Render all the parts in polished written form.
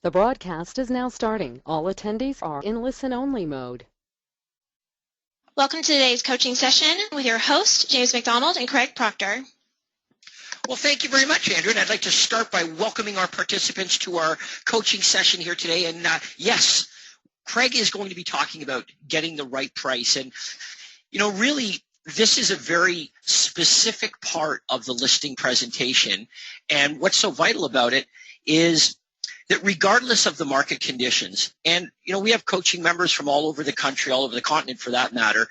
The broadcast is now starting. All attendees are in listen-only mode. Welcome to today's coaching session with your host, James McDonald and Craig Proctor. Well, thank you very much, Andrew. And I'd like to start by welcoming our participants to our coaching session here today. And yes, Craig is going to be talking about getting the right price. And, really, this is a very specific part of the listing presentation. And what's so vital about it is that regardless of the market conditions, and, we have coaching members from all over the country, all over the continent for that matter,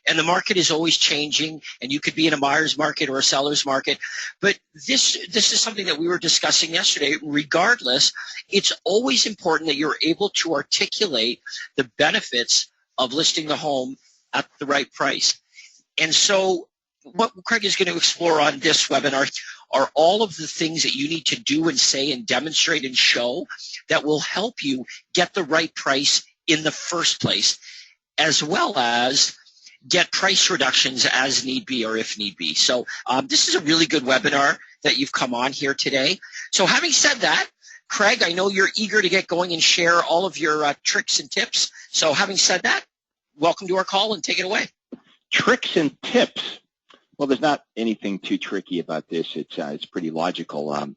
and the market is always changing, and you could be in a buyer's market or a seller's market. But this is something that we were discussing yesterday. Regardless, it's always important that you're able to articulate the benefits of listing the home at the right price. And so what Craig is going to explore on this webinar are all of the things that you need to do and say and demonstrate and show that will help you get the right price in the first place, as well as get price reductions as need be or if need be. So this is a really good webinar that you've come on here today. So having said that, Craig, I know you're eager to get going and share all of your tricks and tips. So having said that, welcome to our call and take it away. Tricks and tips. Well, there's not anything too tricky about this. It's pretty logical.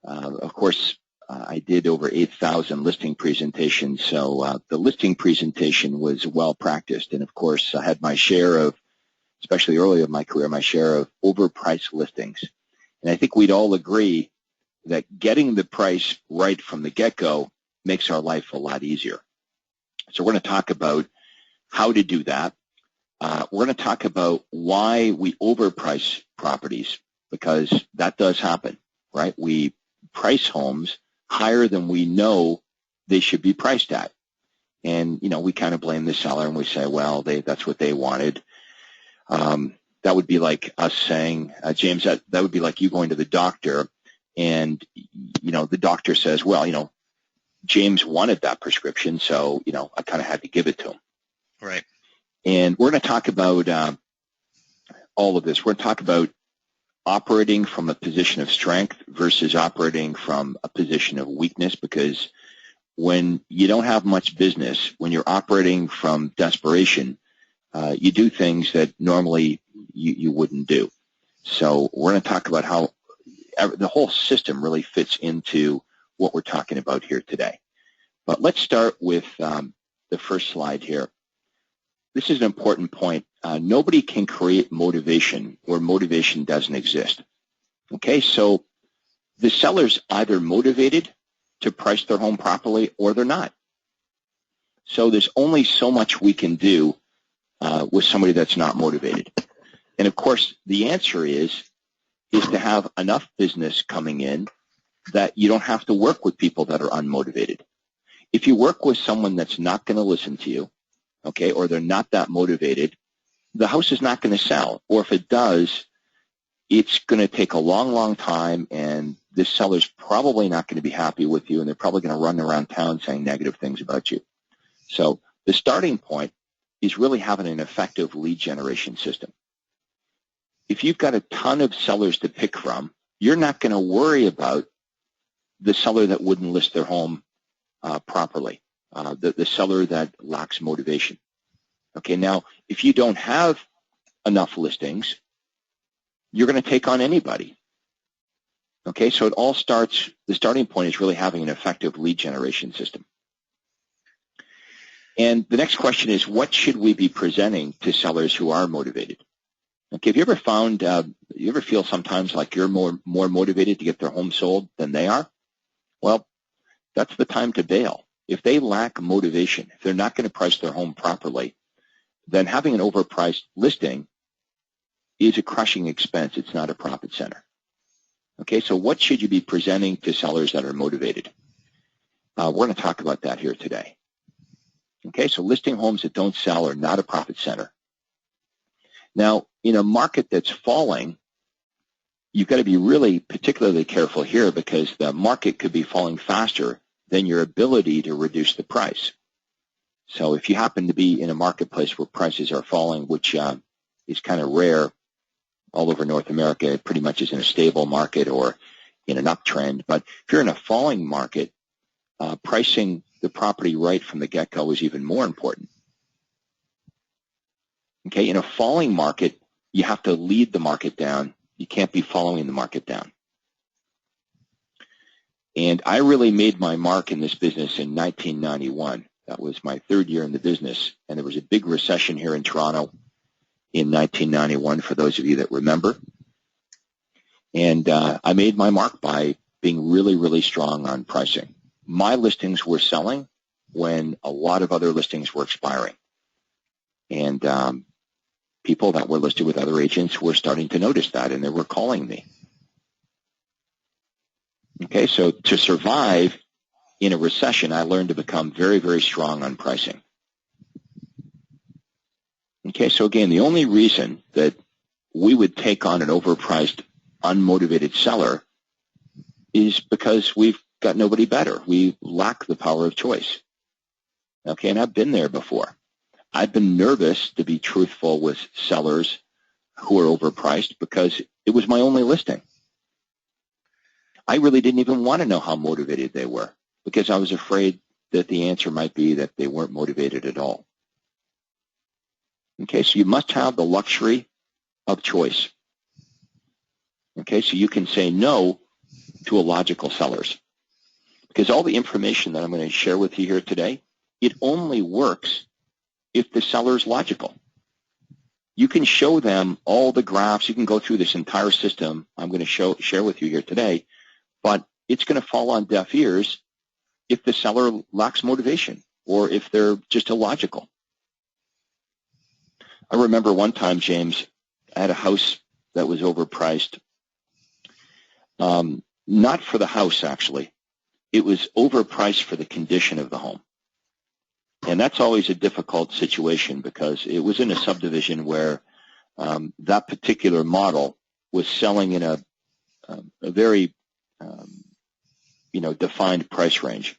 Of course, I did over 8,000 listing presentations, so the listing presentation was well practiced. And of course, I had my share of, especially early in my career, my share of overpriced listings. And I think we'd all agree that getting the price right from the get-go makes our life a lot easier. So we're going to talk about how to do that. We're going to talk about why we overprice properties, because that does happen, right? We price homes higher than we know they should be priced at. And, we kind of blame the seller and we say, well, that's what they wanted. That would be like us saying, James, that would be like you going to the doctor and, the doctor says, well, James wanted that prescription, so, I kind of had to give it to him. Right. And we're going to talk about all of this. We're going to talk about operating from a position of strength versus operating from a position of weakness, because when you don't have much business, when you're operating from desperation, you do things that normally you wouldn't do. So we're going to talk about how the whole system really fits into what we're talking about here today. But let's start with the first slide here. This is an important point. Nobody can create motivation where motivation doesn't exist. Okay, so the seller's either motivated to price their home properly or they're not. So there's only so much we can do with somebody that's not motivated. And of course, the answer is to have enough business coming in that you don't have to work with people that are unmotivated. If you work with someone that's not going to listen to you, okay, or they're not that motivated, the house is not going to sell. Or if it does, it's going to take a long, long time, and this seller's probably not going to be happy with you, and they're probably going to run around town saying negative things about you. So the starting point is really having an effective lead generation system. If you've got a ton of sellers to pick from, you're not going to worry about the seller that wouldn't list their home properly. The seller that lacks motivation. Okay, now, if you don't have enough listings, you're going to take on anybody. Okay, so it all starts, the starting point is really having an effective lead generation system. And the next question is, what should we be presenting to sellers who are motivated? Okay, have you ever found, you ever feel sometimes like you're more motivated to get their home sold than they are? Well, that's the time to bail. If they lack motivation, if they're not going to price their home properly, then having an overpriced listing is a crushing expense. It's not a profit center. Okay, so what should you be presenting to sellers that are motivated? We're going to talk about that here today. Okay, so listing homes that don't sell are not a profit center. Now, in a market that's falling, you've got to be really particularly careful here, because the market could be falling faster than your ability to reduce the price. So if you happen to be in a marketplace where prices are falling, which is kind of rare all over North America, it pretty much is in a stable market or in an uptrend. But if you're in a falling market, pricing the property right from the get-go is even more important. Okay, in a falling market, you have to lead the market down. You can't be following the market down. And I really made my mark in this business in 1991. That was my third year in the business, and there was a big recession here in Toronto in 1991, for those of you that remember. And I made my mark by being really, really strong on pricing. My listings were selling when a lot of other listings were expiring. And people that were listed with other agents were starting to notice that, and they were calling me. Okay, so to survive in a recession, I learned to become very, very strong on pricing. Okay, so again, the only reason that we would take on an overpriced, unmotivated seller is because we've got nobody better. We lack the power of choice. Okay, and I've been there before. I've been nervous to be truthful with sellers who are overpriced because it was my only listing. I really didn't even want to know how motivated they were because I was afraid that the answer might be that they weren't motivated at all. Okay, so you must have the luxury of choice. Okay, so you can say no to illogical sellers. Because all the information that I'm going to share with you here today, it only works if the seller is logical. You can show them all the graphs. You can go through this entire system I'm going to share with you here today, but it's going to fall on deaf ears if the seller lacks motivation or if they're just illogical. I remember one time, James, I had a house that was overpriced. Not for the house, actually. It was overpriced for the condition of the home. And that's always a difficult situation because it was in a subdivision where that particular model was selling in a very, defined price range.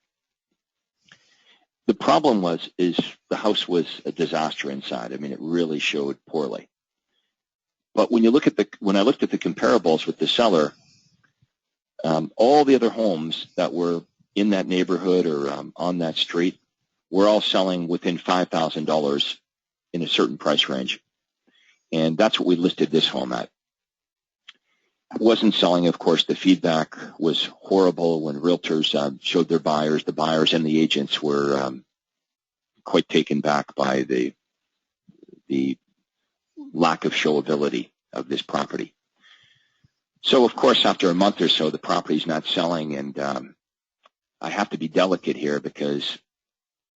The problem is the house was a disaster inside. I mean, it really showed poorly. But when I looked at the comparables with the seller, all the other homes that were in that neighborhood or on that street were all selling within $5,000 in a certain price range. And that's what we listed this home at. It wasn't selling, of course. The feedback was horrible when realtors showed their buyers. The buyers and the agents were quite taken back by the lack of showability of this property. So, of course, after a month or so, the property's not selling, and I have to be delicate here because,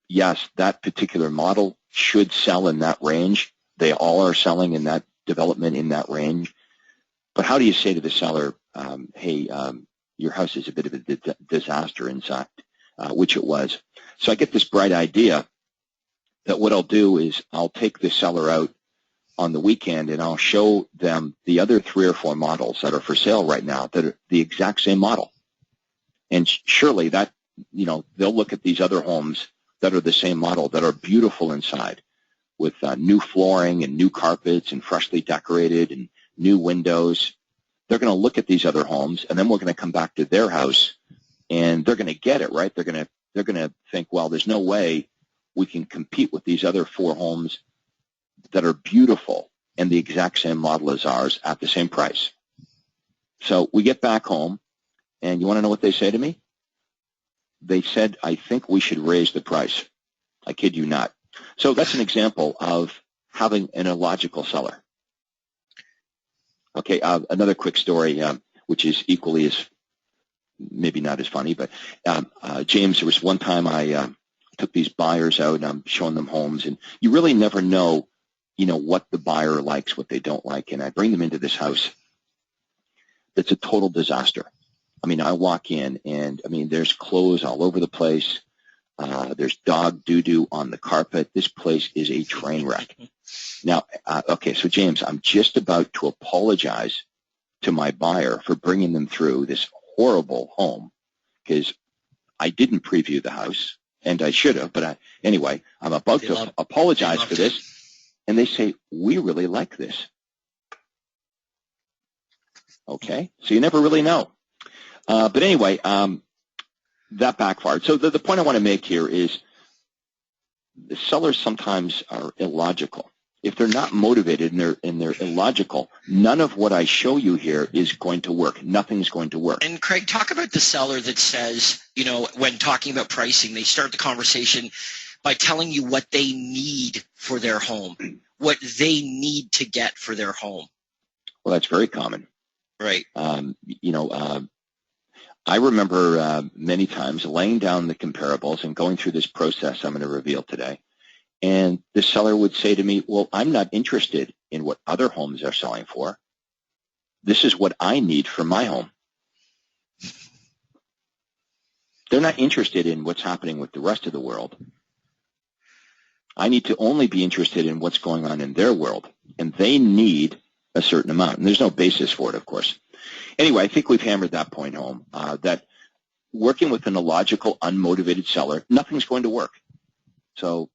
yes, that particular model should sell in that range. They all are selling in that development in that range. But how do you say to the seller, hey, your house is a bit of a disaster inside, which it was. So I get this bright idea that what I'll do is I'll take the seller out on the weekend and I'll show them the other 3 or 4 models that are for sale right now that are the exact same model. And surely that, they'll look at these other homes that are the same model that are beautiful inside with new flooring and new carpets and freshly decorated and new windows. They're going to look at these other homes, and then we're going to come back to their house, and they're going to get it, right? They're going to think, well, there's no way we can compete with these other 4 homes that are beautiful and the exact same model as ours at the same price. So we get back home, and you want to know what they say to me? They said, I think we should raise the price. I kid you not. So that's an example of having an illogical seller. Okay, another quick story, which is equally as, maybe not as funny, but James, there was one time I took these buyers out and I'm showing them homes, and you really never know, what the buyer likes, what they don't like, and I bring them into this house that's a total disaster. I mean, I walk in and, there's clothes all over the place. There's dog doo-doo on the carpet. This place is a train wreck. Now, okay, so James, I'm just about to apologize to my buyer for bringing them through this horrible home because I didn't preview the house, and I should have, but anyway, I'm about to apologize for this, and they say, we really like this. Okay, so you never really know. But anyway, that backfired. So the point I want to make here is the sellers sometimes are illogical. If they're not motivated and they're illogical, none of what I show you here is going to work. Nothing's going to work. And Craig, talk about the seller that says, when talking about pricing, they start the conversation by telling you what they need for their home, what they need to get for their home. Well, that's very common. Right. I remember many times laying down the comparables and going through this process I'm going to reveal today. And the seller would say to me, well, I'm not interested in what other homes are selling for. This is what I need for my home. They're not interested in what's happening with the rest of the world. I need to only be interested in what's going on in their world. And they need a certain amount. And there's no basis for it, of course. Anyway, I think we've hammered that point home, that working with an illogical, unmotivated seller, nothing's going to work. So,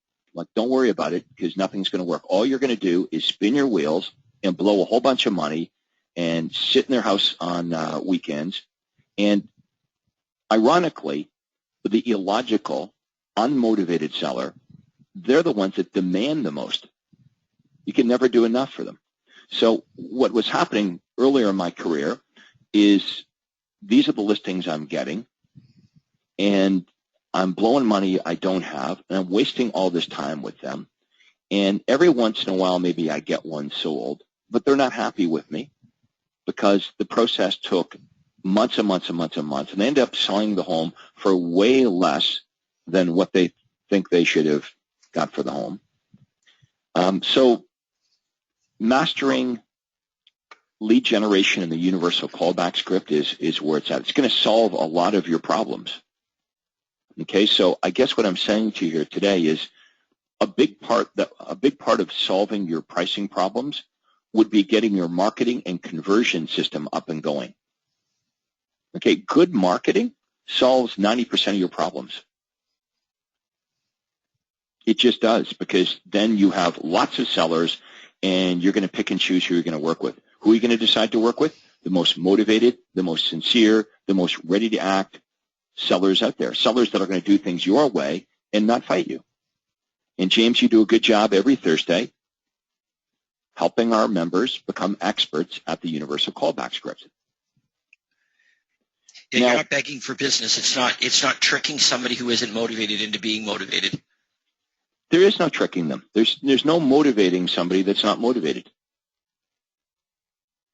don't worry about it because nothing's going to work. All you're going to do is spin your wheels and blow a whole bunch of money and sit in their house on weekends. And ironically, the illogical, unmotivated seller, they're the ones that demand the most. You can never do enough for them. So what was happening earlier in my career is these are the listings I'm getting, and I'm blowing money I don't have, and I'm wasting all this time with them. And every once in a while, maybe I get one sold, but they're not happy with me because the process took months and months and months and months, and they end up selling the home for way less than what they think they should have got for the home. So mastering lead generation in the universal callback script is where it's at. It's going to solve a lot of your problems. Okay, so I guess what I'm saying to you here today is a big part of solving your pricing problems would be getting your marketing and conversion system up and going. Okay, good marketing solves 90% of your problems. It just does, because then you have lots of sellers and you're going to pick and choose who you're going to work with. Who are you going to decide to work with? The most motivated, the most sincere, the most ready to act sellers out there, sellers that are going to do things your way and not fight you. And James, you do a good job every Thursday helping our members become experts at the universal callback script. Yeah, you're not begging for business. It's not tricking somebody who isn't motivated into being motivated. There is no tricking them. There's no motivating somebody that's not motivated.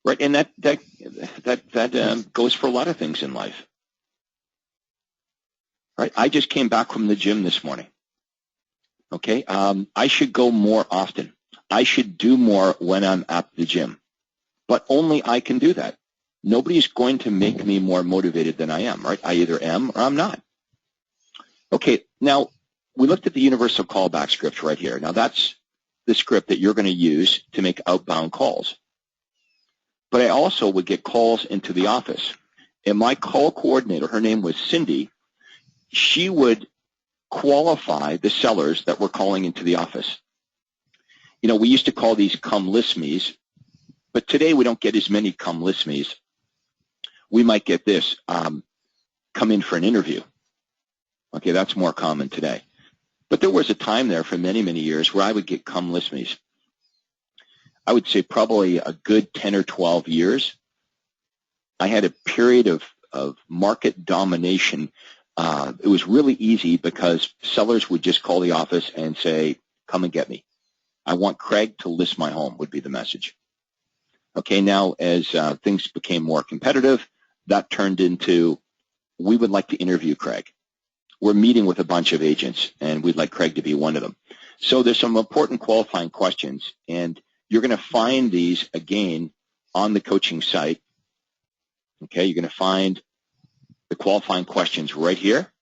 Right, and that goes for a lot of things in life. Right, I just came back from the gym this morning. Okay, I should go more often. I should do more when I'm at the gym, but only I can do that. Nobody's going to make me more motivated than I am. Right, I either am or I'm not. Okay, now we looked at the universal callback script right here. Now that's the script that you're going to use to make outbound calls. But I also would get calls into the office. And my call coordinator, her name was Cindy, she would qualify the sellers that were calling into the office. You know, we used to call these come list me's, but today we don't get as many come list me's. We might get this, come in for an interview. Okay, that's more common today. But there was a time there for many, many years where I would get come list me's. I would say probably a good 10 or 12 years. I had a period of market domination. It was really easy because sellers would just call the office and say, come and get me. I want Craig to list my home would be the message. Okay, now as things became more competitive, that turned into, we would like to interview Craig. We're meeting with a bunch of agents, and we'd like Craig to be one of them. So there's some important qualifying questions, and you're going to find these, again, on the coaching site. Okay, you're going to find the qualifying questions right here.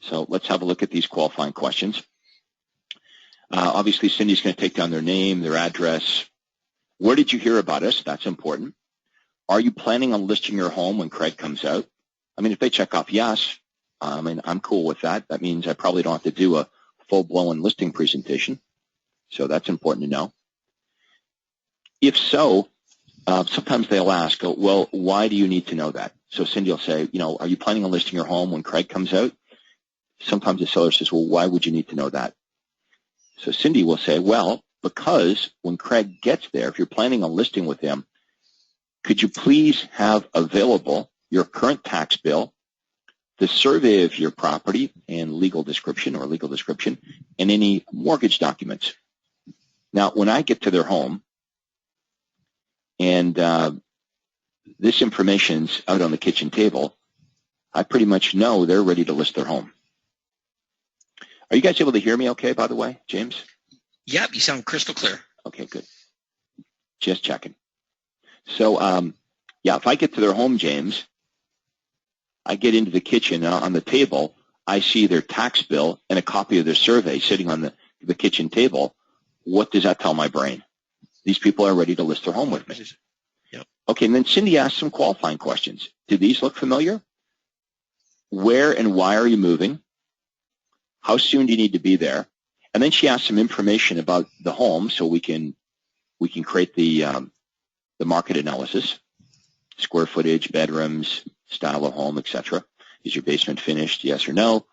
So let's have a look at these qualifying questions. Obviously, Cindy's going to take down their name, their address. Where did you hear about us? That's important. Are you planning on listing your home when Craig comes out? I mean, if they check off yes, I'm cool with that. That means I probably don't have to do a full-blown listing presentation. So that's important to know. If so, sometimes they'll ask, well, why do you need to know that? So Cindy will say, are you planning on listing your home when Craig comes out? Sometimes the seller says, well, why would you need to know that? So Cindy will say, well, because when Craig gets there, if you're planning on listing with him, could you please have available your current tax bill, the survey of your property and legal description, and any mortgage documents. Now, when I get to their home and this information's out on the kitchen table, I pretty much know they're ready to list their home. Are you guys able to hear me okay, by the way, James? Yep, you sound crystal clear. Okay, good. Just checking. So, if I get to their home, James, I get into the kitchen, and on the table, I see their tax bill and a copy of their survey sitting on the kitchen table. What does that tell my brain? These people are ready to list their home with me. Yep. Okay, and then Cindy asked some qualifying questions. Do these look familiar? Where and why are you moving? How soon do you need to be there? And then she asked some information about the home so we can create the market analysis, square footage, bedrooms, style of home, etc. Is your basement finished, yes or no?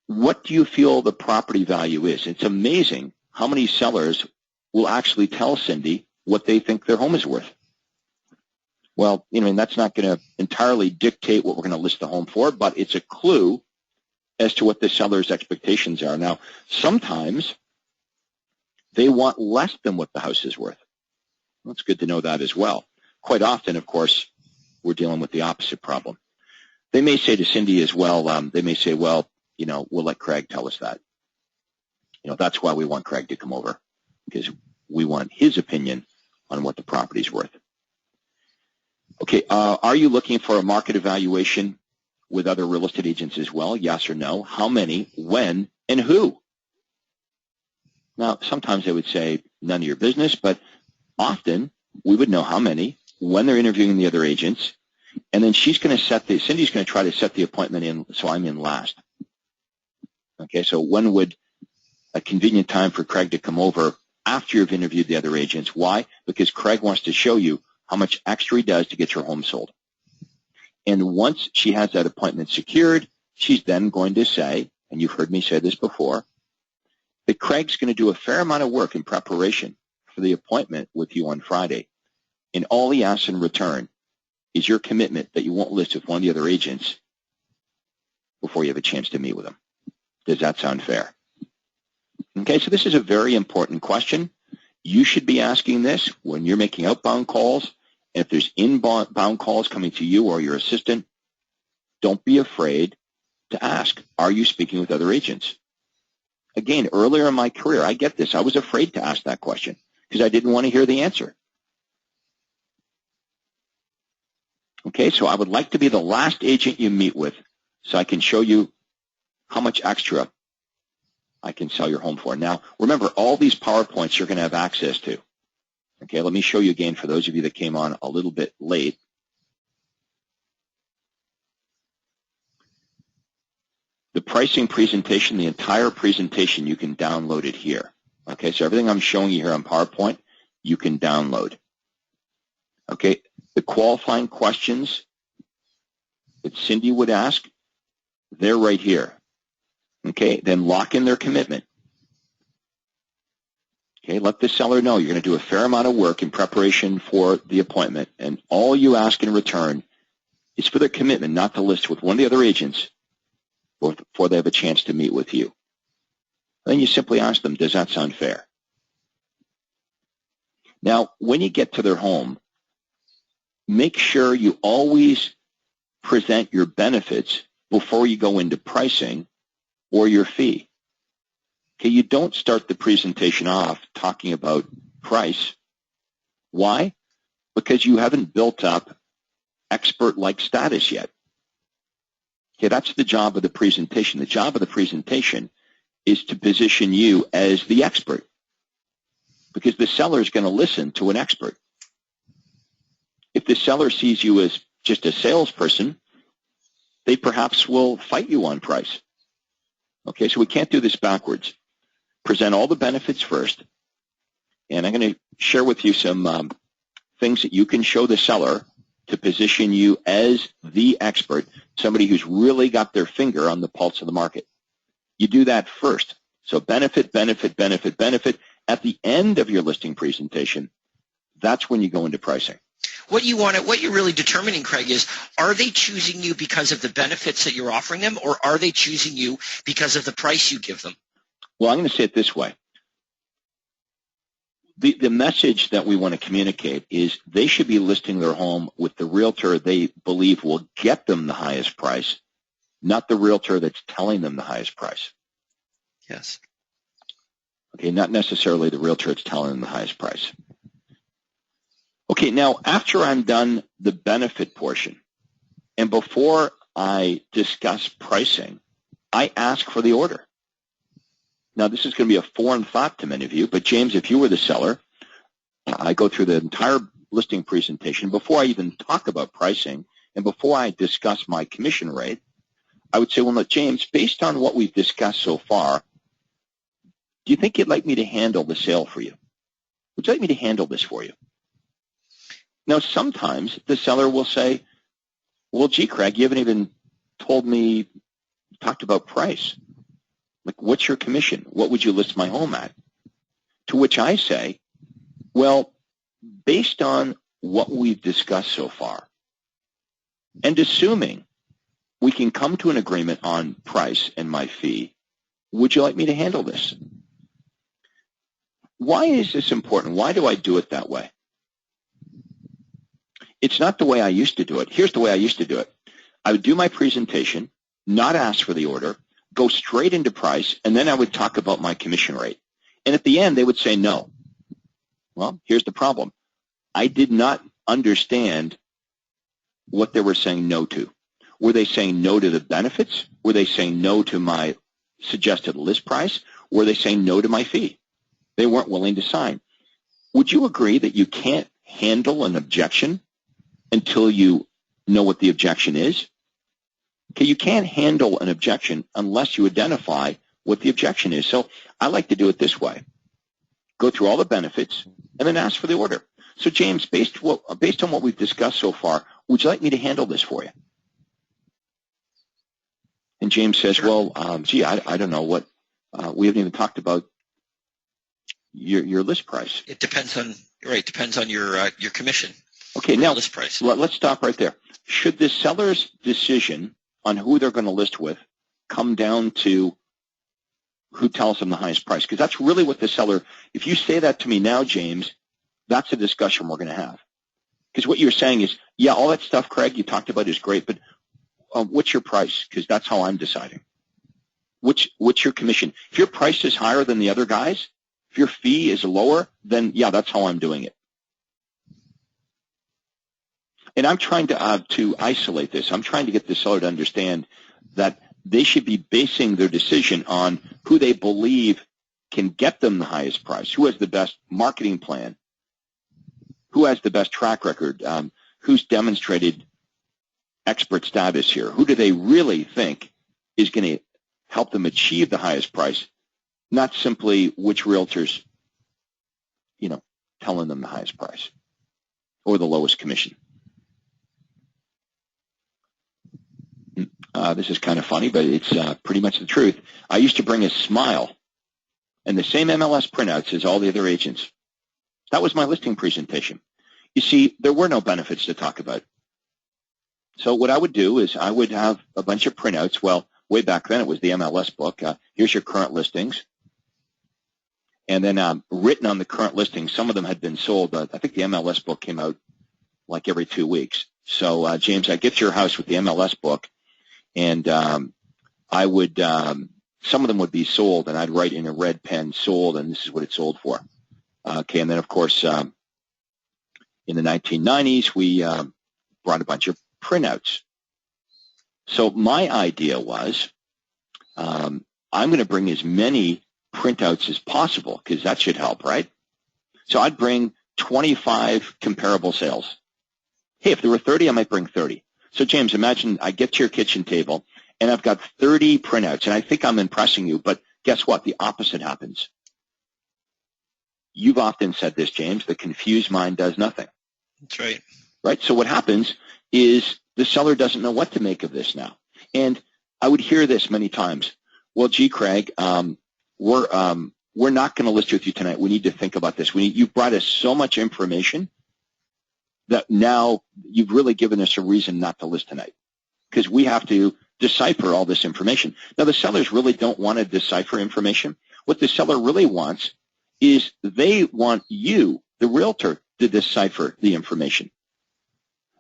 What do you feel the property value is? It's amazing how many sellers will actually tell Cindy what they think their home is worth. Well, that's not going to entirely dictate what we're going to list the home for, but it's a clue as to what the seller's expectations are. Now, sometimes they want less than what the house is worth. Well, it's good to know that as well. Quite often, of course, we're dealing with the opposite problem. They may say to Cindy as well, we'll let Craig tell us that. That's why we want Craig to come over, because we want his opinion on what the property's worth. Okay, are you looking for a market evaluation with other real estate agents as well? Yes or no? How many, when, and who? Now, sometimes they would say none of your business, but often we would know how many, when they're interviewing the other agents, and then Cindy's going to try to set the appointment in so I'm in last. Okay, so when would a convenient time for Craig to come over after you've interviewed the other agents? Why? Because Craig wants to show you how much extra he does to get your home sold. And once she has that appointment secured, she's then going to say, and you've heard me say this before, that Craig's going to do a fair amount of work in preparation for the appointment with you on Friday. And all he asks in return is your commitment that you won't list with one of the other agents before you have a chance to meet with him. Does that sound fair? Okay, so this is a very important question. You should be asking this when you're making outbound calls. And if there's inbound calls coming to you or your assistant, don't be afraid to ask, are you speaking with other agents? Again, earlier in my career, I get this. I was afraid to ask that question because I didn't want to hear the answer. Okay, so I would like to be the last agent you meet with so I can show you how much extra I can sell your home for. Now, remember, all these PowerPoints you're going to have access to. Okay, let me show you again for those of you that came on a little bit late. The pricing presentation, the entire presentation, you can download it here. Okay, so everything I'm showing you here on PowerPoint, you can download. Okay, the qualifying questions that Cindy would ask, they're right here. Okay, then lock in their commitment. Okay, let the seller know you're going to do a fair amount of work in preparation for the appointment, and all you ask in return is for their commitment not to list with one of the other agents before they have a chance to meet with you. Then you simply ask them, does that sound fair? Now, when you get to their home, make sure you always present your benefits before you go into pricing or your fee. Okay, you don't start the presentation off talking about price. Why? Because you haven't built up expert-like status yet. Okay, that's the job of the presentation. The job of the presentation is to position you as the expert, because the seller is going to listen to an expert. If the seller sees you as just a salesperson, they perhaps will fight you on price. Okay, so we can't do this backwards. Present all the benefits first, and I'm going to share with you some things that you can show the seller to position you as the expert, somebody who's really got their finger on the pulse of the market. You do that first. So benefit, benefit, benefit, benefit. At the end of your listing presentation, that's when you go into pricing. What you're really determining, Craig, is are they choosing you because of the benefits that you're offering them, or are they choosing you because of the price you give them? Well, I'm going to say it this way. The message that we want to communicate is they should be listing their home with the realtor they believe will get them the highest price, not the realtor that's telling them the highest price. Yes. Okay, not necessarily the realtor that's telling them the highest price. Okay, now after I'm done the benefit portion, and before I discuss pricing, I ask for the order. Now, this is going to be a foreign thought to many of you, but James, if you were the seller, I go through the entire listing presentation. Before I even talk about pricing and before I discuss my commission rate, I would say, well, look, James, based on what we've discussed so far, do you think you'd like me to handle the sale for you? Would you like me to handle this for you? Now, sometimes the seller will say, well, gee, Craig, you haven't even talked about price. Like, what's your commission? What would you list my home at? To which I say, well, based on what we've discussed so far, and assuming we can come to an agreement on price and my fee, would you like me to handle this? Why is this important? Why do I do it that way? It's not the way I used to do it. Here's the way I used to do it. I would do my presentation, not ask for the order, go straight into price, and then I would talk about my commission rate. And at the end, they would say no. Well, here's the problem. I did not understand what they were saying no to. Were they saying no to the benefits? Were they saying no to my suggested list price? Were they saying no to my fee? They weren't willing to sign. Would you agree that you can't handle an objection until you know what the objection is? Okay, you can't handle an objection unless you identify what the objection is. So I like to do it this way. Go through all the benefits and then ask for the order. So James, based on what we've discussed so far, would you like me to handle this for you? And James says, well, gee, I don't know what, we haven't even talked about your list price. It depends on, depends on your commission. Okay, now list price. Let's stop right there. Should the seller's decision on who they're going to list with come down to who tells them the highest price? Because that's really what the seller, if you say that to me now, James, that's a discussion we're going to have. Because what you're saying is, yeah, all that stuff, Craig, you talked about is great, but what's your price? Because that's how I'm deciding. What's your commission? If your price is higher than the other guys, if your fee is lower, then yeah, that's how I'm doing it. And I'm trying to isolate this. I'm trying to get the seller to understand that they should be basing their decision on who they believe can get them the highest price, who has the best marketing plan, who has the best track record, who's demonstrated expert status here, who do they really think is going to help them achieve the highest price, not simply which realtors, telling them the highest price or the lowest commission. This is kind of funny, but it's pretty much the truth. I used to bring a smile and the same MLS printouts as all the other agents. That was my listing presentation. You see, there were no benefits to talk about. So what I would do is I would have a bunch of printouts. Well, way back then it was the MLS book. Here's your current listings. And then written on the current listings, some of them had been sold. I think the MLS book came out like every 2 weeks. So, James, I get to your house with the MLS book, and I would some of them would be sold, and I'd write in a red pen, sold, and this is what it sold for. Okay, and then, of course, in the 1990s, we brought a bunch of printouts. So my idea was I'm going to bring as many printouts as possible because that should help, right? So I'd bring 25 comparable sales. Hey, if there were 30, I might bring 30. So, James, imagine I get to your kitchen table, and I've got 30 printouts, and I think I'm impressing you, but guess what? The opposite happens. You've often said this, James, the confused mind does nothing. That's right. right? So what happens is the seller doesn't know what to make of this now. And I would hear this many times. Well, gee, Craig, we're not going to list with you tonight. We need to think about this. You've brought us so much information that now you've really given us a reason not to list tonight because we have to decipher all this information. Now, the sellers really don't want to decipher information. What the seller really wants is they want you, the realtor, to decipher the information.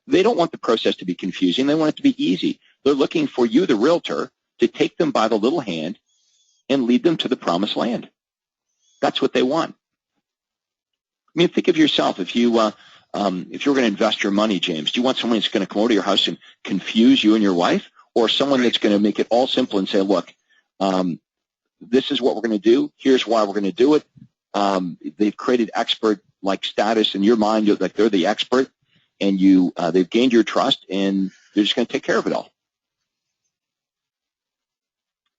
They don't want the process to be confusing. They want it to be easy. They're looking for you, the realtor, to take them by the little hand and lead them to the promised land. That's what they want. I mean, think of yourself. If you were going to invest your money, James, do you want someone that's going to come over to your house and confuse you and your wife, or someone that's going to make it all simple and say, look, this is what we're going to do. Here's why we're going to do it. They've created expert-like status in your mind, like they're the expert, and they've gained your trust, and they're just going to take care of it all.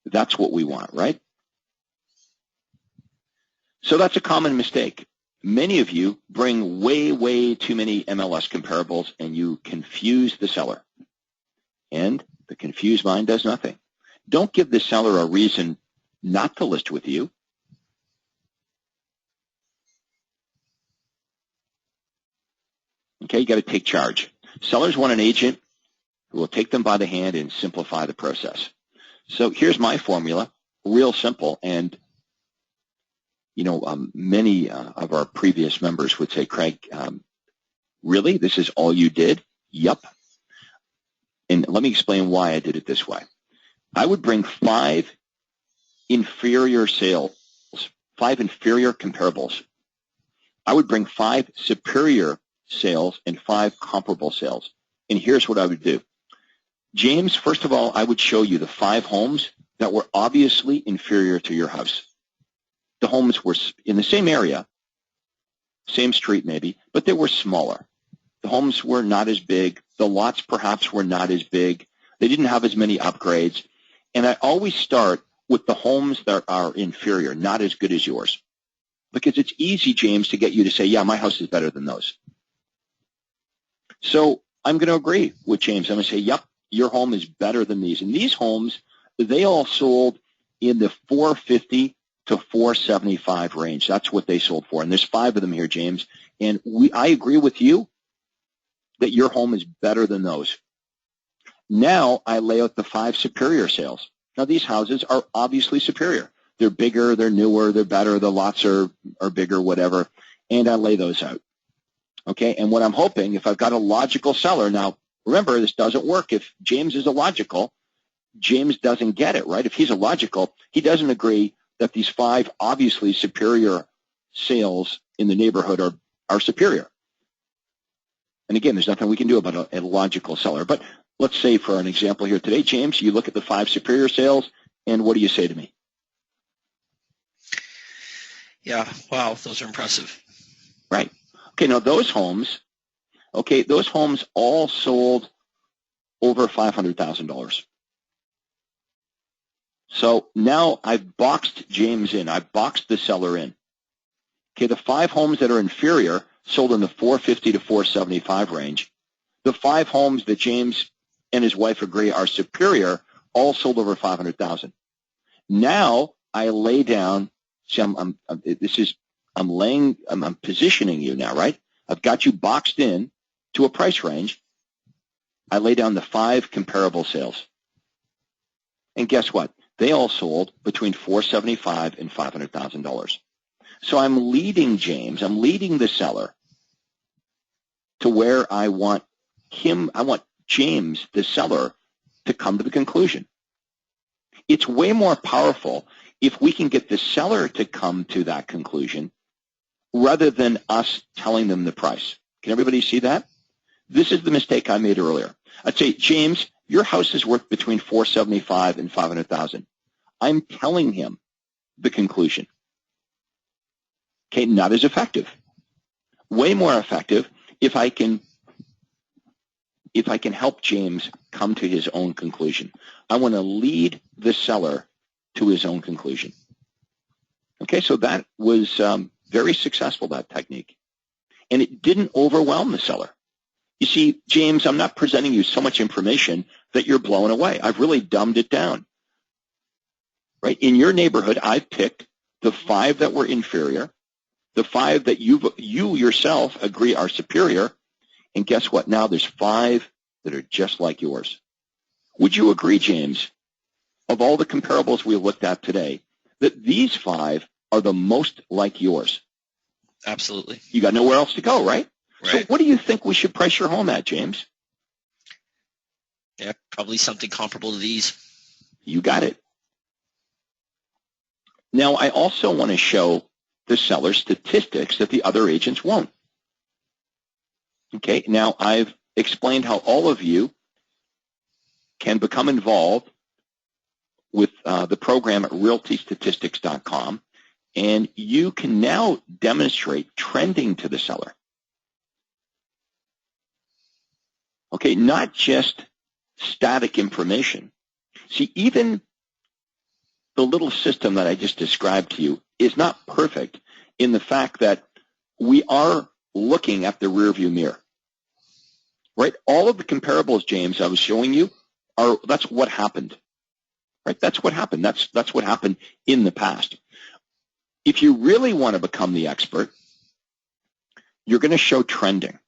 That's what we want, right? So that's a common mistake. Many of you bring way, way too many MLS comparables, and you confuse the seller. And the confused mind does nothing. Don't give the seller a reason not to list with you. Okay, you got to take charge. Sellers want an agent who will take them by the hand and simplify the process. So here's my formula, real simple, and many of our previous members would say, Craig, really? This is all you did? Yup. And let me explain why I did it this way. I would bring 5 inferior sales, 5 inferior comparables. I would bring 5 superior sales and 5 comparable sales. And here's what I would do. James, first of all, I would show you the 5 homes that were obviously inferior to your house. The homes were in the same area, same street maybe, but they were smaller. The homes were not as big. The lots perhaps were not as big. They didn't have as many upgrades. And I always start with the homes that are inferior, not as good as yours. Because it's easy, James, to get you to say, yeah, my house is better than those. So I'm going to agree with James. I'm going to say, yep, your home is better than these. And these homes, they all sold in the $450,000 to $475,000 range. That's what they sold for. And there's 5 of them here, James. And I agree with you that your home is better than those. Now I lay out the 5 superior sales. Now these houses are obviously superior. They're bigger, they're newer, they're better, the lots are bigger, whatever. And I lay those out. Okay, and what I'm hoping, if I've got a logical seller, now remember, this doesn't work. If James is illogical, James doesn't get it, right? If he's illogical, he doesn't agree that these 5 obviously superior sales in the neighborhood are superior. And again, there's nothing we can do about a logical seller. But let's say for an example here today, James, you look at the 5 superior sales, and what do you say to me? Yeah, wow, those are impressive. Right. Okay, now those homes all sold over $500,000. So now I've boxed James in. I've boxed the seller in. Okay, the 5 homes that are inferior sold in the $450,000 to $475,000 range. The 5 homes that James and his wife agree are superior all sold over $500,000. Now I lay down. See, I'm positioning you now, right? I've got you boxed in to a price range. I lay down the 5 comparable sales. And guess what? They all sold between $475,000 and $500,000. So I'm leading James, I'm leading the seller to where I want James, the seller, to come to the conclusion. It's way more powerful if we can get the seller to come to that conclusion rather than us telling them the price. Can everybody see that? This is the mistake I made earlier. I'd say, James, your house is worth between $475,000 and $500,000. I'm telling him the conclusion. Okay, not as effective. Way more effective if I can help James come to his own conclusion. I want to lead the seller to his own conclusion. Okay, so that was very successful, that technique. And it didn't overwhelm the seller. You see, James, I'm not presenting you so much information that you're blown away. I've really dumbed it down. Right? In your neighborhood, I've picked the 5 that were inferior, the 5 that you yourself agree are superior, and guess what? Now there's 5 that are just like yours. Would you agree, James, of all the comparables we looked at today, that these 5 are the most like yours? Absolutely. You got nowhere else to go, right? Right. So what do you think we should price your home at, James? Yeah, probably something comparable to these. You got it. Now, I also want to show the seller statistics that the other agents won't. Okay, now I've explained how all of you can become involved with the program at realtystatistics.com, and you can now demonstrate trending to the seller. Okay, not just static information. See, even the little system that I just described to you is not perfect in the fact that we are looking at the rearview mirror. Right? All of the comparables, James, I was showing you, that's what happened. Right? That's what happened. That's what happened in the past. If you really want to become the expert, you're going to show trending.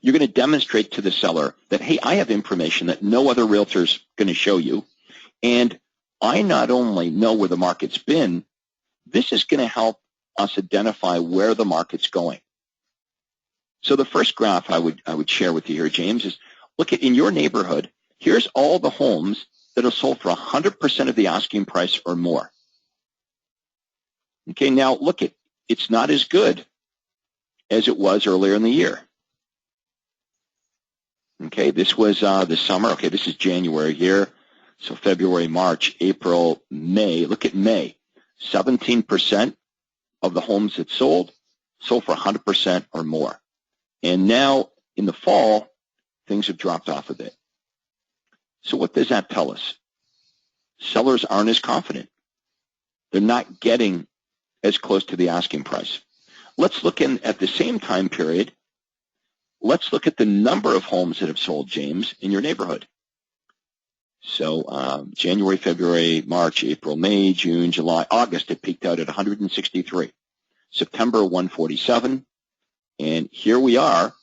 You're going to demonstrate to the seller that, hey, I have information that no other realtor's going to show you, and I not only know where the market's been, this is going to help us identify where the market's going. So the first graph I would share with you here, James, is look at in your neighborhood, here's all the homes that are sold for 100% of the asking price or more. Okay, now look at, it's not as good as it was earlier in the year. Okay, this was the summer. Okay, this is January here. So February, March, April, May. Look at May. 17% of the homes that sold for 100% or more. And now in the fall, things have dropped off a bit. So what does that tell us? Sellers aren't as confident. They're not getting as close to the asking price. Let's look in at the same time period. Let's look at the number of homes that have sold, James, in your neighborhood. So January, February, March, April, May, June, July, August, it peaked out at 163. September, 147. And here we are.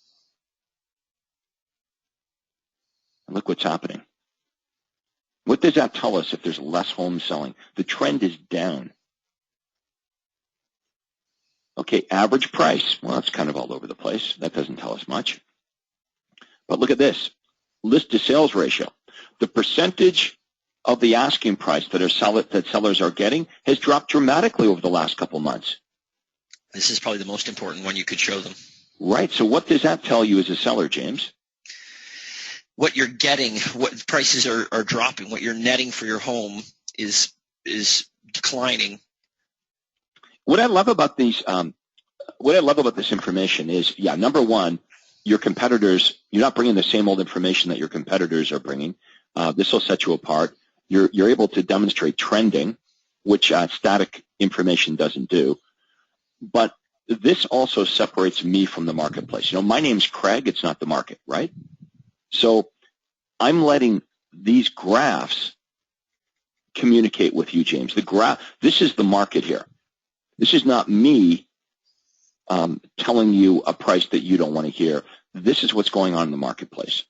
And look what's happening. What does that tell us if there's less homes selling? The trend is down. Okay, average price. Well, that's kind of all over the place. That doesn't tell us much. But look at this. List to sales ratio. The percentage of the asking price that sellers are getting has dropped dramatically over the last couple months. This is probably the most important one you could show them. Right. So what does that tell you as a seller, James? What you're getting, what prices are dropping, what you're netting for your home is declining. What I love about these, what I love about this information is, yeah, number one, your competitors, you're not bringing the same old information that your competitors are bringing. This will set you apart. You're able to demonstrate trending, which static information doesn't do. But this also separates me from the marketplace. You know, my name's Craig. It's not the market, right? So I'm letting these graphs communicate with you, James. This is the market here. This is not me telling you a price that you don't want to hear. This is what's going on in the marketplace.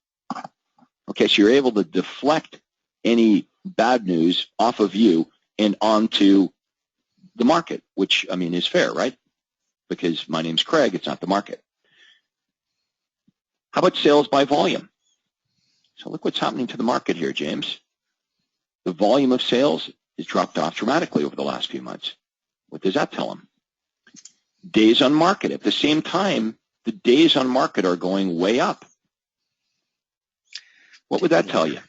Okay, so you're able to deflect any bad news off of you and onto the market, which, I mean, is fair, right? Because my name's Craig, it's not the market. How about sales by volume? So look what's happening to the market here, James. The volume of sales has dropped off dramatically over the last few months. What does that tell them? Days on market. At the same time, the days on market are going way up. What would that tell you?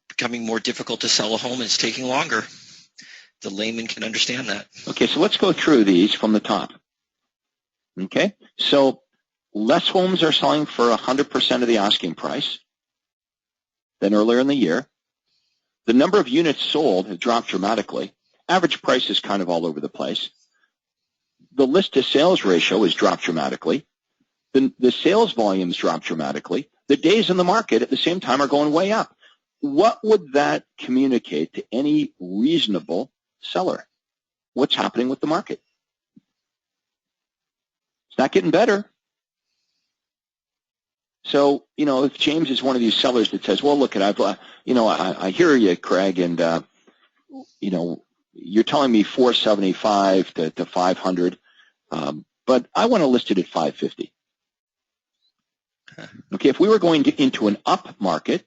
Becoming more difficult to sell a home, and it's taking longer. The layman can understand that. Okay, so let's go through these from the top. Okay, so less homes are selling for 100% of the asking price than earlier in the year. The number of units sold has dropped dramatically. Average price is kind of all over the place. The list to sales ratio has dropped dramatically. the sales volumes drop dramatically. The days in the market at the same time are going way up. What would that communicate to any reasonable seller? What's happening with the market? It's not getting better. So, if James is one of these sellers that says, well, look, I hear you, Craig, and, you're telling me 475 to 500, but I want to list it at 550. Okay, if we were going into an up market,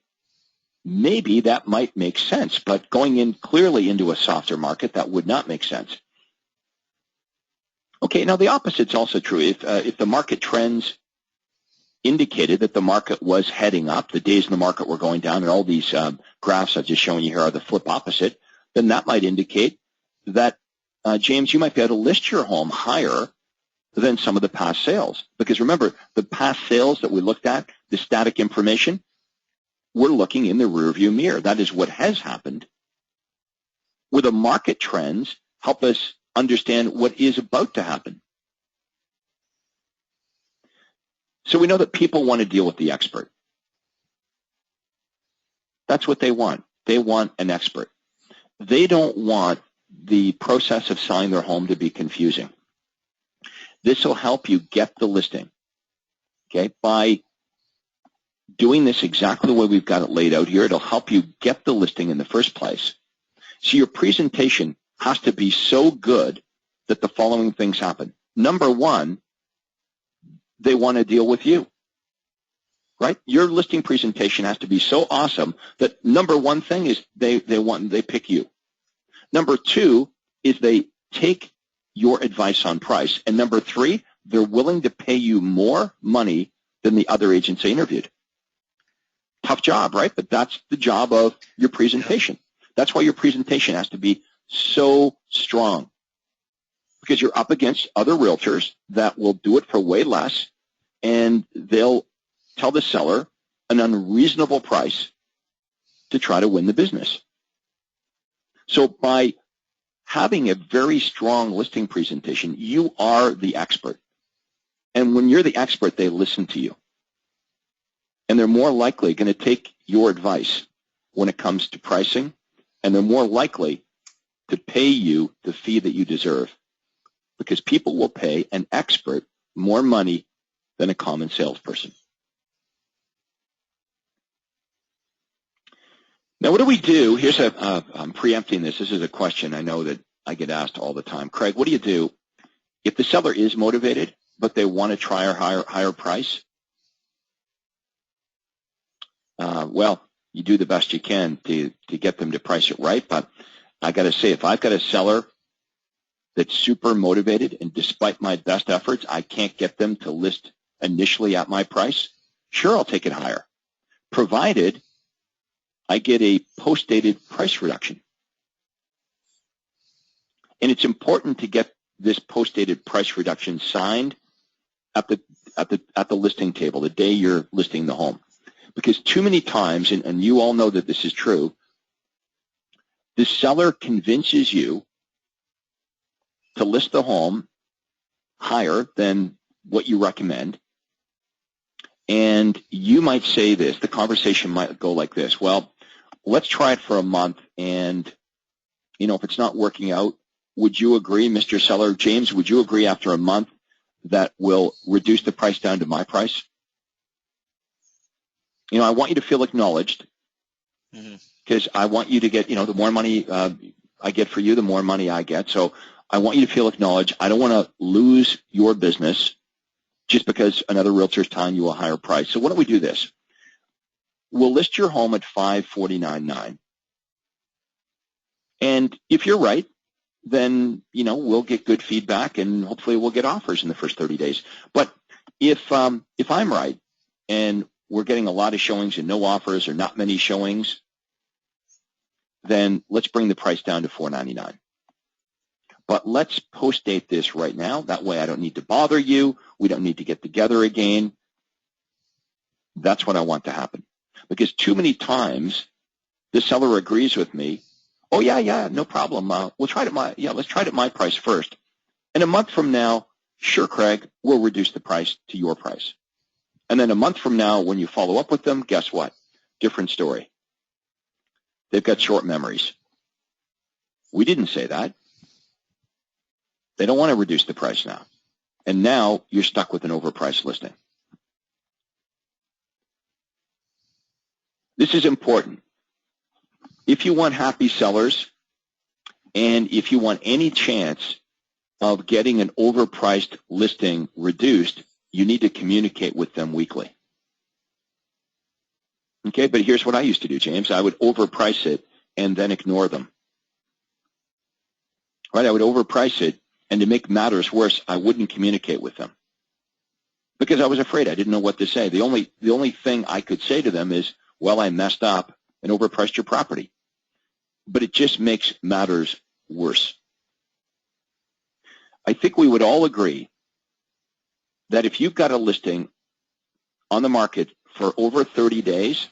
maybe that might make sense, but going in clearly into a softer market, that would not make sense. Okay, now the opposite's also true. If the market trends indicated that the market was heading up, the days in the market were going down, and all these graphs I've just shown you here are the flip opposite, then that might indicate that, James, you might be able to list your home higher than some of the past sales. Because remember, the past sales that we looked at, the static information, we're looking in the rearview mirror. That is what has happened. Where the market trends help us understand what is about to happen. So we know that people want to deal with the expert. That's what they want. They want an expert. They don't want the process of selling their home to be confusing. This will help you get the listing, okay? By doing this exactly the way we've got it laid out here, it'll help you get the listing in the first place. So your presentation has to be so good that the following things happen. Number one, they want to deal with you, right? Your listing presentation has to be so awesome that number one thing is they pick you. Number two is they take your advice on price. And number three, they're willing to pay you more money than the other agents they interviewed. Tough job, right? But that's the job of your presentation. That's why your presentation has to be so strong, because you're up against other realtors that will do it for way less, and they'll tell the seller an unreasonable price to try to win the business. So by having a very strong listing presentation, you are the expert. And when you're the expert, they listen to you. And they're more likely going to take your advice when it comes to pricing, and they're more likely to pay you the fee that you deserve, because people will pay an expert more money than a common salesperson. Now, what do we do? Here's I'm preempting this. This is a question I know that I get asked all the time. Craig, what do you do if the seller is motivated, but they want to try a higher price? Well, you do the best you can to get them to price it right. But I got to say, if I've got a seller that's super motivated and despite my best efforts, I can't get them to list initially at my price, sure, I'll take it higher, provided I get a post-dated price reduction. And it's important to get this post-dated price reduction signed at the listing table, the day you're listing the home. Because too many times, and you all know that this is true, the seller convinces you to list the home higher than what you recommend. And you might say this, the conversation might go like this: well, let's try it for a month, and if it's not working out, would you agree, Mr. Seller, James, would you agree after a month that we'll reduce the price down to my price? I want you to feel acknowledged, because I want you to get, the more money I get for you, the more money I get. So I want you to feel acknowledged. I don't want to lose your business just because another realtor is telling you a higher price. So why don't we do this? We'll list your home at $549,900. And if you're right, then, we'll get good feedback, and hopefully we'll get offers in the first 30 days. But if I'm right and we're getting a lot of showings and no offers or not many showings, then let's bring the price down to $499. But let's post-date this right now. That way I don't need to bother you. We don't need to get together again. That's what I want to happen. Because too many times the seller agrees with me. Oh, yeah, no problem. Let's try it at my price first. And a month from now, Sure, Craig, we'll reduce the price to your price. And then a month from now, when you follow up with them, guess what? Different story. They've got short memories. We didn't say that. They don't want to reduce the price now. And now you're stuck with an overpriced listing. This is important. If you want happy sellers, and if you want any chance of getting an overpriced listing reduced, you need to communicate with them weekly. Okay, but here's what I used to do, James. I would overprice it and then ignore them. Right? I would overprice it, and to make matters worse, I wouldn't communicate with them because I was afraid. I didn't know what to say. The only thing I could say to them is, well, I messed up and overpriced your property. But it just makes matters worse. I think we would all agree that if you've got a listing on the market for over 30 days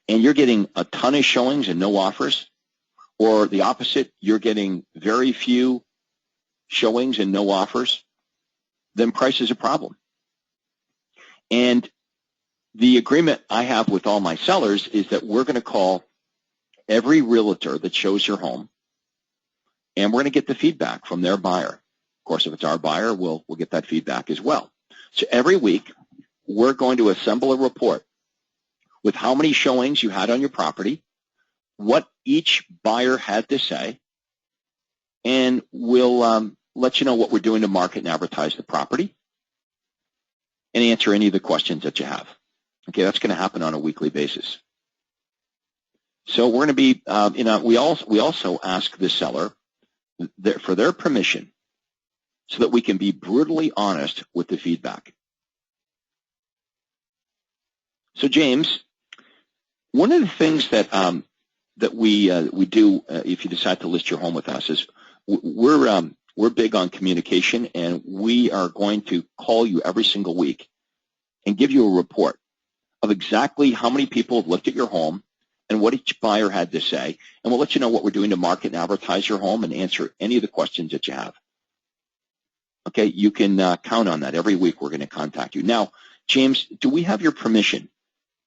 and you're getting a ton of showings and no offers, or the opposite, you're getting very few showings and no offers, then price is a problem. And the agreement I have with all my sellers is that we're going to call every realtor that shows your home, and we're going to get the feedback from their buyer. Of course, if it's our buyer, we'll get that feedback as well. So every week, we're going to assemble a report with how many showings you had on your property, what each buyer had to say, and we'll let you know what we're doing to market and advertise the property and answer any of the questions that you have. Okay, that's going to happen on a weekly basis. So we're going to be, we also ask the seller for their permission so that we can be brutally honest with the feedback. So James, one of the things that we do if you decide to list your home with us is we're big on communication, and we are going to call you every single week and give you a report of exactly how many people have looked at your home and what each buyer had to say, and we'll let you know what we're doing to market and advertise your home and answer any of the questions that you have. Okay, you can count on that. Every week we're going to contact you. Now, James, do we have your permission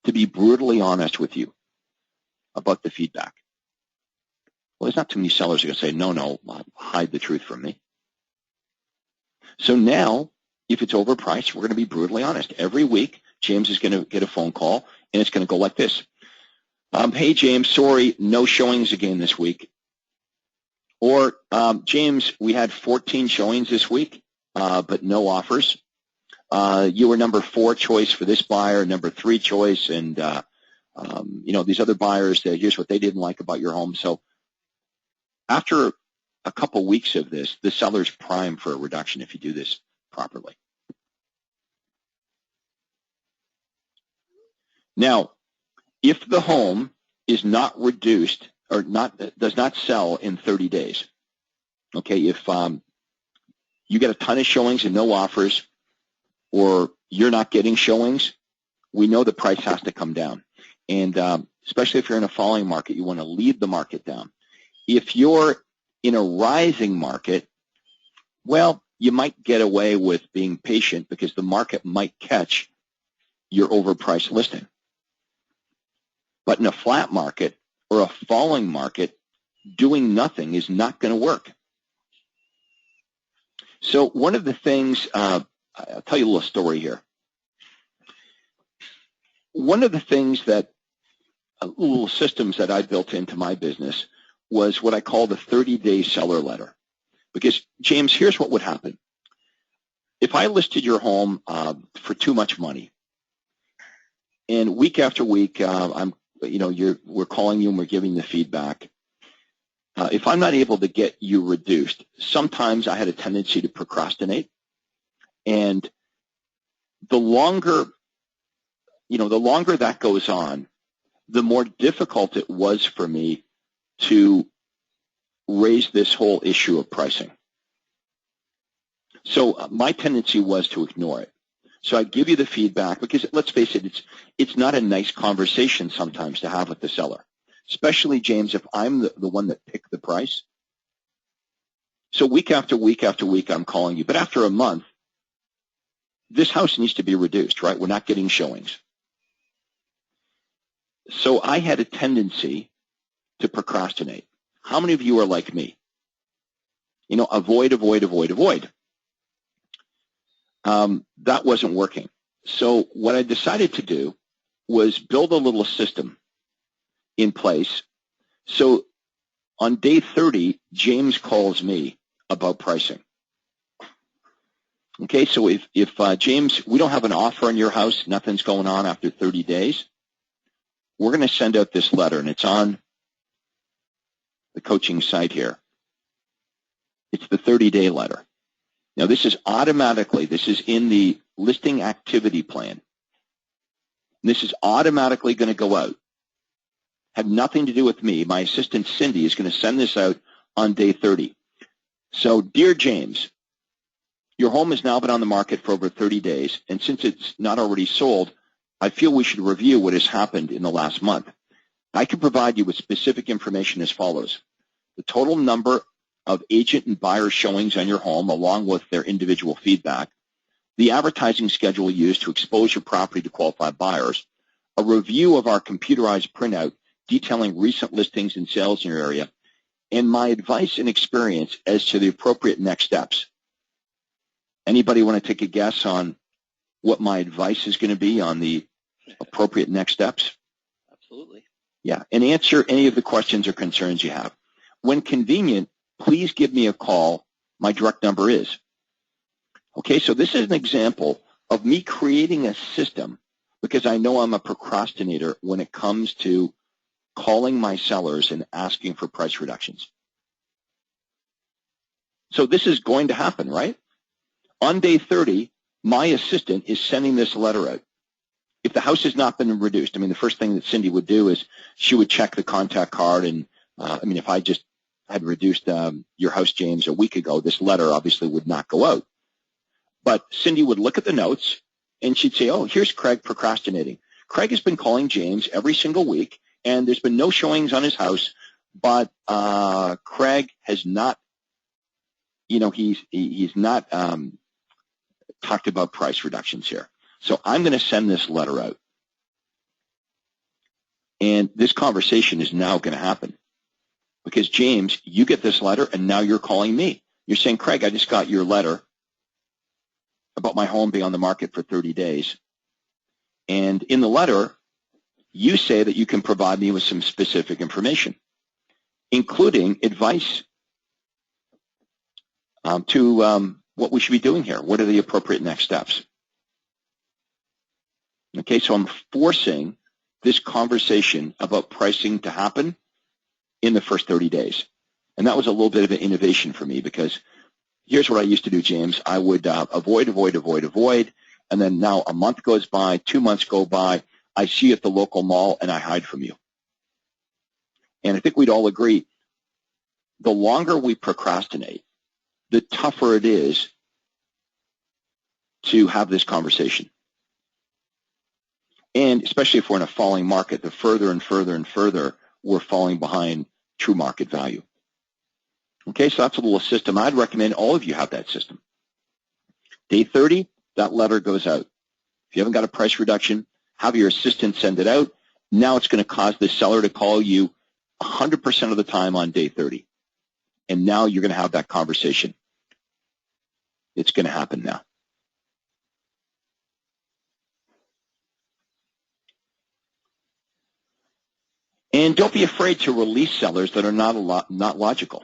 to be brutally honest with you about the feedback? Well, there's not too many sellers who are going to say, no, hide the truth from me. So now, if it's overpriced, we're going to be brutally honest. Every week, James is going to get a phone call, and it's going to go like this. Hey, James, sorry, no showings again this week. Or, James, we had 14 showings this week, but no offers. You were number 4 choice for this buyer, number 3 choice, and, these other buyers, here's what they didn't like about your home. So after a couple weeks of this, the seller's prime for a reduction if you do this properly. Now, if the home is not reduced or does not sell in 30 days, okay, if you get a ton of showings and no offers, or you're not getting showings, we know the price has to come down. And especially if you're in a falling market, you want to lead the market down. If you're in a rising market, well, you might get away with being patient because the market might catch your overpriced listing. But in a flat market or a falling market, doing nothing is not going to work. So one of the things, I'll tell you a little story here. One of the things that, little systems that I built into my business was what I call the 30-day seller letter. Because, James, here's what would happen. If I listed your home for too much money, and week after week, we're calling you and we're giving the feedback. If I'm not able to get you reduced, sometimes I had a tendency to procrastinate. And the longer that goes on, the more difficult it was for me to raise this whole issue of pricing. So my tendency was to ignore it. So I give you the feedback because, let's face it, it's not a nice conversation sometimes to have with the seller, especially, James, if I'm the one that picked the price. So week after week after week, I'm calling you. But after a month, this house needs to be reduced, right? We're not getting showings. So I had a tendency to procrastinate. How many of you are like me? You know, avoid, avoid, avoid, avoid. That wasn't working. So what I decided to do was build a little system in place. So on day 30, James calls me about pricing. Okay, so if James, we don't have an offer on your house, nothing's going on after 30 days, we're going to send out this letter, and it's on the coaching site here. It's the 30-day letter. Now, this is in the listing activity plan. This is automatically going to go out. Had nothing to do with me. My assistant, Cindy, is going to send this out on day 30. So, dear James, your home has now been on the market for over 30 days, and since it's not already sold, I feel we should review what has happened in the last month. I can provide you with specific information as follows. The total number of agent and buyer showings on your home, along with their individual feedback, the advertising schedule used to expose your property to qualified buyers, a review of our computerized printout detailing recent listings and sales in your area, and my advice and experience as to the appropriate next steps. Anybody want to take a guess on what my advice is going to be on the appropriate next steps? Absolutely. Yeah, and answer any of the questions or concerns you have. When convenient, please give me a call. My direct number is. Okay, so this is an example of me creating a system because I know I'm a procrastinator when it comes to calling my sellers and asking for price reductions. So this is going to happen, right? On day 30, my assistant is sending this letter out. If the house has not been reduced, I mean, the first thing that Cindy would do is she would check the contact card. And, if I just had reduced your house, James, a week ago, this letter obviously would not go out. But Cindy would look at the notes, and she'd say, oh, here's Craig procrastinating. Craig has been calling James every single week, and there's been no showings on his house, but Craig has not, he's not talked about price reductions here. So I'm going to send this letter out. And this conversation is now going to happen. Because, James, you get this letter, and now you're calling me. You're saying, Craig, I just got your letter about my home being on the market for 30 days. And in the letter, you say that you can provide me with some specific information, including advice to what we should be doing here. What are the appropriate next steps? Okay, so I'm forcing this conversation about pricing to happen in the first 30 days. And that was a little bit of an innovation for me because here's what I used to do, James. I would avoid, and then now a month goes by, 2 months go by, I see you at the local mall, and I hide from you. And I think we'd all agree, the longer we procrastinate, the tougher it is to have this conversation. And especially if we're in a falling market, the further and further and further we're falling behind true market value. Okay, so that's a little system. I'd recommend all of you have that system. Day 30, that letter goes out. If you haven't got a price reduction, have your assistant send it out. Now it's going to cause the seller to call you 100% of the time on day 30. And now you're going to have that conversation. It's going to happen now. And don't be afraid to release sellers that are not logical.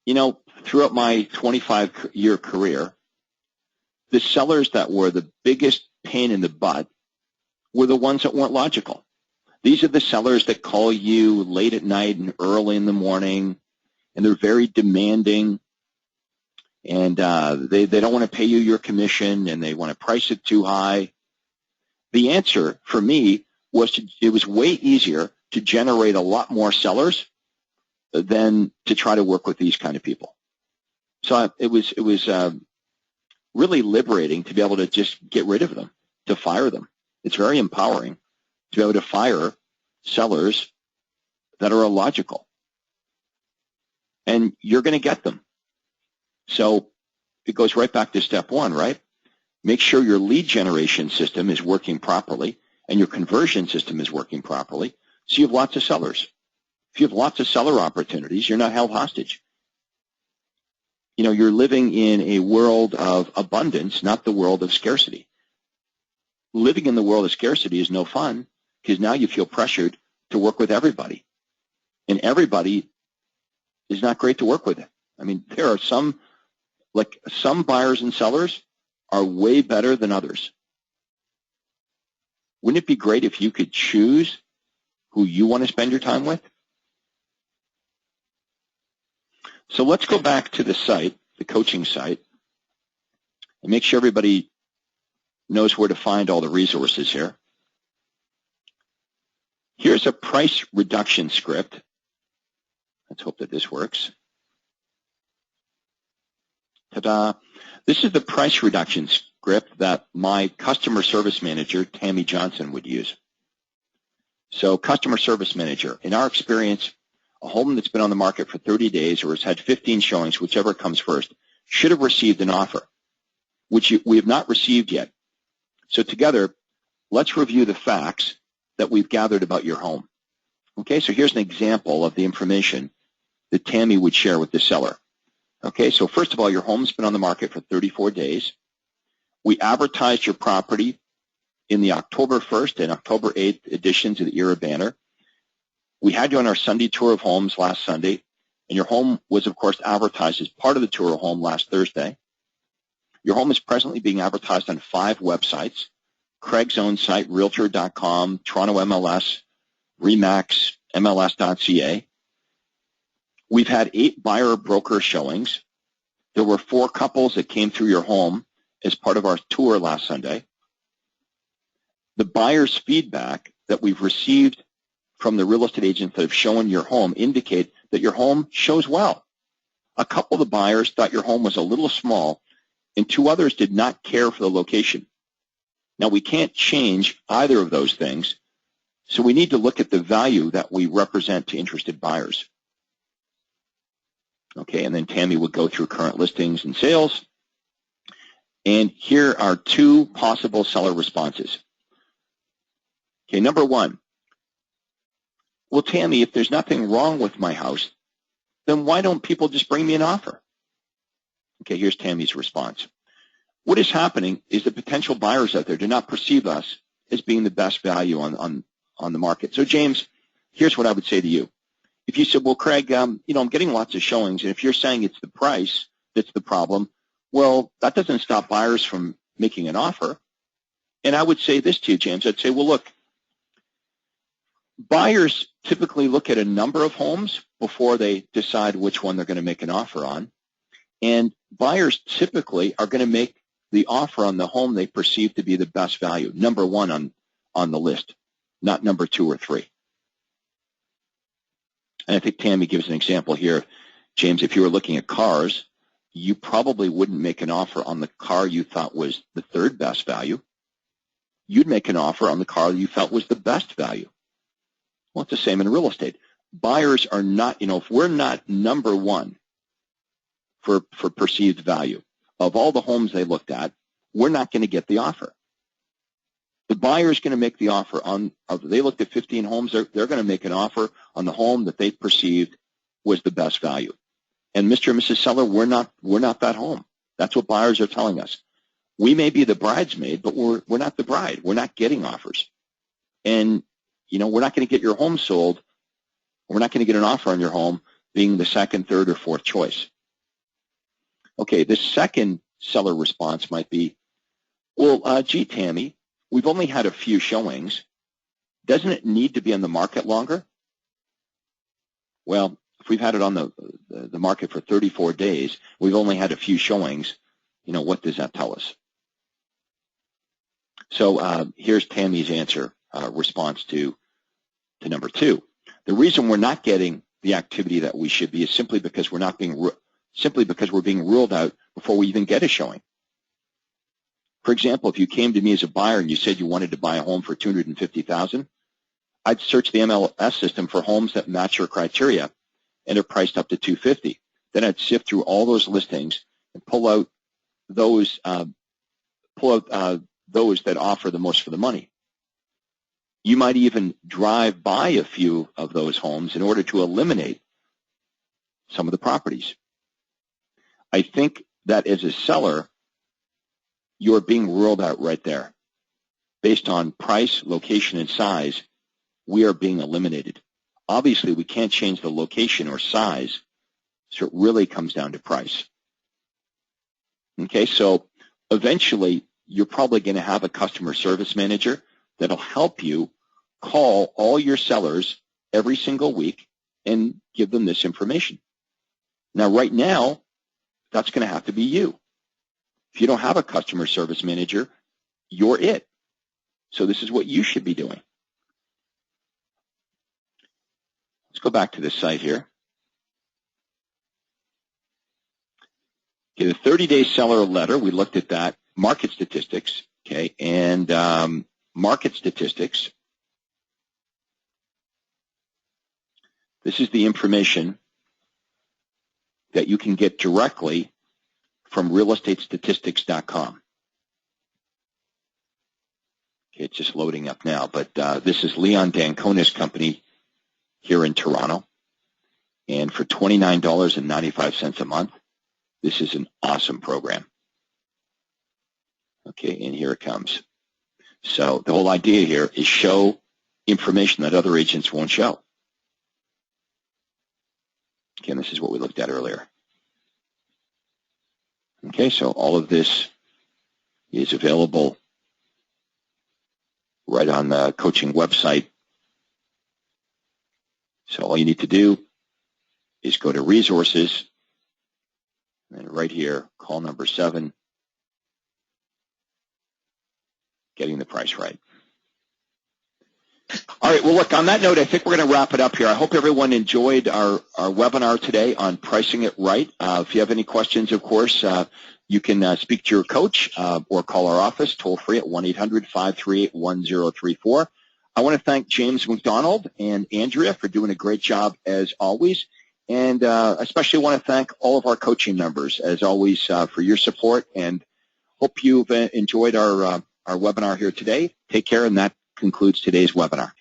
Throughout my 25-year career, the sellers that were the biggest pain in the butt were the ones that weren't logical. These are the sellers that call you late at night and early in the morning, and they're very demanding, and they don't want to pay you your commission, and they want to price it too high. The answer for me was it was way easier to generate a lot more sellers than to try to work with these kind of people. So it was really liberating to be able to just get rid of them, to fire them. It's very empowering to be able to fire sellers that are illogical. and you're going to get them. So it goes right back to step one, right? Make sure your lead generation system is working properly and your conversion system is working properly, so you have lots of sellers. If you have lots of seller opportunities, you're not held hostage. You know, you're living in a world of abundance, not the world of scarcity. Living in the world of scarcity is no fun because now you feel pressured to work with everybody. And everybody is not great to work with. I mean, there are some buyers and sellers are way better than others. Wouldn't it be great if you could choose who you want to spend your time with? So let's go back to the site, the coaching site, and make sure everybody knows where to find all the resources here. Here's a price reduction script. Let's hope that this works. Ta-da. This is the price reduction script that my customer service manager, Tammy Johnson, would use. So customer service manager, in our experience, a home that's been on the market for 30 days or has had 15 showings, whichever comes first, should have received an offer, which we have not received yet. So together, let's review the facts that we've gathered about your home. Okay, so here's an example of the information that Tammy would share with the seller. Okay, so first of all, your home's been on the market for 34 days. We advertised your property in the October 1st and October 8th editions of the Era Banner. We had you on our Sunday tour of homes last Sunday, and your home was, of course, advertised as part of the tour of home last Thursday. Your home is presently being advertised on 5 websites: Craig's own site, Realtor.com, Toronto MLS, Remax, MLS.ca. We've had 8 buyer broker showings. There were 4 couples that came through your home as part of our tour last Sunday. The buyer's feedback that we've received from the real estate agents that have shown your home indicate that your home shows well. A couple of the buyers thought your home was a little small, and 2 others did not care for the location. Now, we can't change either of those things, so we need to look at the value that we represent to interested buyers. Okay, and then Tammy would go through current listings and sales. And here are 2 possible seller responses. Okay, number 1. Well, Tammy, if there's nothing wrong with my house, then why don't people just bring me an offer? Okay, here's Tammy's response. What is happening is the potential buyers out there do not perceive us as being the best value on the market. So, James, here's what I would say to you. If you said, well, Craig, I'm getting lots of showings, and if you're saying it's the price that's the problem, well, that doesn't stop buyers from making an offer. And I would say this to you, James. I'd say, well, look, buyers typically look at a number of homes before they decide which one they're going to make an offer on. And buyers typically are going to make the offer on the home they perceive to be the best value, number 1 on the list, not number 2 or 3. And I think Tammy gives an example here. James, if you were looking at cars, you probably wouldn't make an offer on the car you thought was the 3rd best value. You'd make an offer on the car you felt was the best value. Well, it's the same in real estate. Buyers are not, if we're not number 1 for perceived value of all the homes they looked at, we're not going to get the offer. The buyer is going to make the offer they looked at 15 homes, they're going to make an offer on the home that they perceived was the best value. And Mr. and Mrs. Seller, we're not that home. That's what buyers are telling us. We may be the bridesmaid, but we're not the bride. We're not getting offers. And, we're not going to get your home sold. We're not going to get an offer on your home being the 2nd, 3rd, or 4th choice. Okay, the second seller response might be, well, gee, Tammy, we've only had a few showings. Doesn't it need to be on the market longer? Well, if we've had it on the market for 34 days, we've only had a few showings, what does that tell us? So here's Tammy's answer, response to number 2. The reason we're not getting the activity that we should be is simply because we're being ruled out before we even get a showing. For example, if you came to me as a buyer and you said you wanted to buy a home for $250,000, I'd search the MLS system for homes that match your criteria, and they're priced up to $250. Then I'd sift through all those listings and pull out those that offer the most for the money. You might even drive by a few of those homes in order to eliminate some of the properties. I think that as a seller, you're being ruled out right there. Based on price, location, and size, we are being eliminated. Obviously, we can't change the location or size, so it really comes down to price. Okay, so eventually, you're probably going to have a customer service manager that'll help you call all your sellers every single week and give them this information. Now, right now, that's going to have to be you. If you don't have a customer service manager, you're it. So this is what you should be doing. Let's go back to this site here. Okay, the 30-day seller letter, we looked at that. Market statistics, okay, and market statistics. This is the information that you can get directly from realestatestatistics.com. Okay, it's just loading up now, but this is Leon Dancona's company here in Toronto. And for $29.95 a month, this is an awesome program. Okay, and here it comes. So the whole idea here is show information that other agents won't show. Okay, and this is what we looked at earlier. Okay, so all of this is available right on the coaching website. So all you need to do is go to resources, and right here, call number 7, getting the price right. All right, well, look, on that note, I think we're going to wrap it up here. I hope everyone enjoyed our webinar today on pricing it right. If you have any questions, of course, you can speak to your coach or call our office toll-free at 1-800-538-1034. I want to thank James McDonald and Andrea for doing a great job as always, and especially want to thank all of our coaching members, as always, for your support, and hope you've enjoyed our webinar here today. Take care, and that concludes today's webinar.